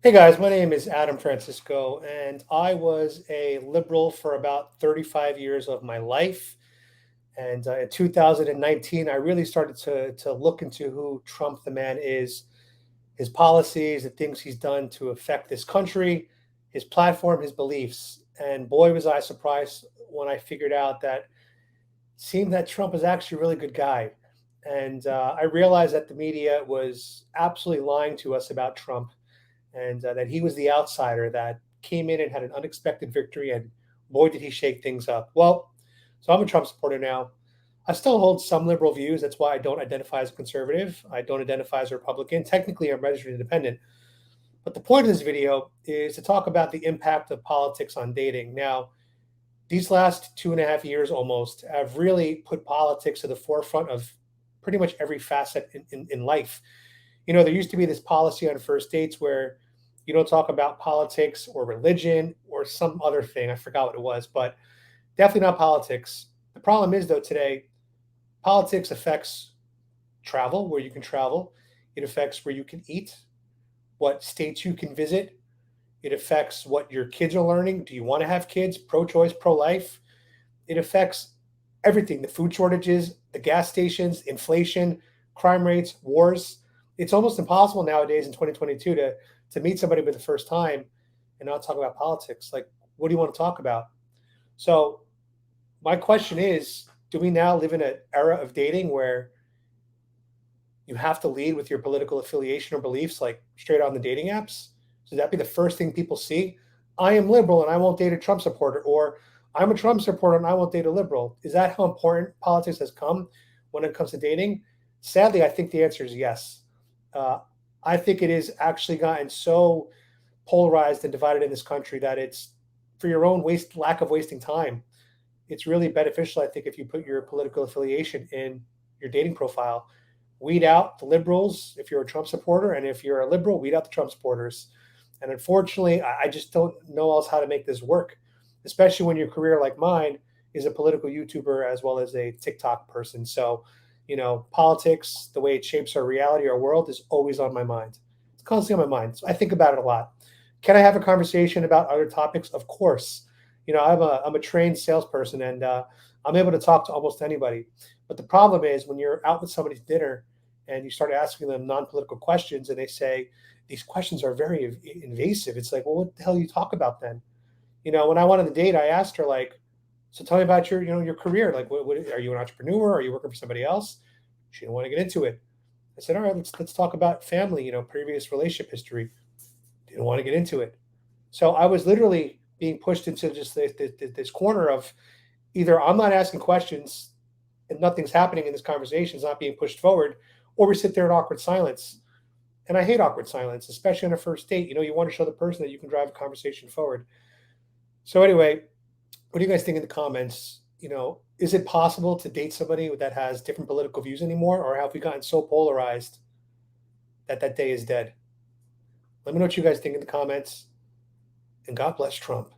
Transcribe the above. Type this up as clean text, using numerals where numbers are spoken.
Hey guys, my name is Adam Francisco, and I was a liberal for about 35 years of my life. And in 2019, I really started to look into who Trump the man is, his policies, the things he's done to affect this country, his platform, his beliefs. And boy, was I surprised when I figured out that it seemed that Trump is actually a really good guy. And I realized that the media was absolutely lying to us about Trump and that he was the outsider that came in and had an unexpected victory. And boy, did he shake things up. Well, so I'm a Trump supporter now. I still hold some liberal views. That's why I don't identify as a conservative. I don't identify as a Republican. Technically, I'm registered independent. But the point of this video is to talk about the impact of politics on dating. Now, these last 2.5 years almost have really put politics to the forefront of pretty much every facet in life. There used to be this policy on first dates where you don't talk about politics or religion or some other thing. I forgot what it was, but definitely not politics. The problem is, though, today, politics affects travel, where you can travel. It affects where you can eat, what states you can visit. It affects what your kids are learning. Do you want to have kids? Pro choice, pro life. It affects everything, the food shortages, the gas stations, inflation, crime rates, wars. It's almost impossible nowadays in 2022 to meet somebody for the first time and not talk about politics. Like, what do you want to talk about? So, my question is, do we now live in an era of dating where you have to lead with your political affiliation or beliefs, like straight on the dating apps? Should that be the first thing people see? I am liberal and I won't date a Trump supporter, or I'm a Trump supporter and I won't date a liberal. Is that how important politics has come when it comes to dating? Sadly, I think the answer is yes. Uh, I think it is actually gotten so polarized and divided in this country that it's for your own lack of wasting time. It's really beneficial, I think, if you put your political affiliation in your dating profile. Weed out the liberals if you're a Trump supporter, and if you're a liberal, weed out the Trump supporters. And unfortunately, I just don't know else how to make this work, especially when your career, like mine, is a political YouTuber as well as a TikTok person. So, politics, the way it shapes our reality, our world, is always on my mind. It's constantly on my mind. So I think about it a lot. Can I have a conversation about other topics? Of course. I'm a trained salesperson, and I'm able to talk to almost anybody. But the problem is when you're out with somebody's dinner and you start asking them non-political questions, and they say these questions are very invasive. It's like, well, what the hell do you talk about then? When I went on the date, I asked her, like, so tell me about your career. Like, what are you an entrepreneur? Are you working for somebody else? She didn't want to get into it. I said, all right, let's talk about family. Previous relationship history. Didn't want to get into it. So I was literally being pushed into just this corner of either I'm not asking questions and nothing's happening in this conversation, it's not being pushed forward, or we sit there in awkward silence. And I hate awkward silence, especially on a first date. You want to show the person that you can drive a conversation forward. So anyway, what do you guys think in the comments? Is it possible to date somebody that has different political views anymore, or have we gotten so polarized that that day is dead? Let me know what you guys think in the comments, and God bless Trump.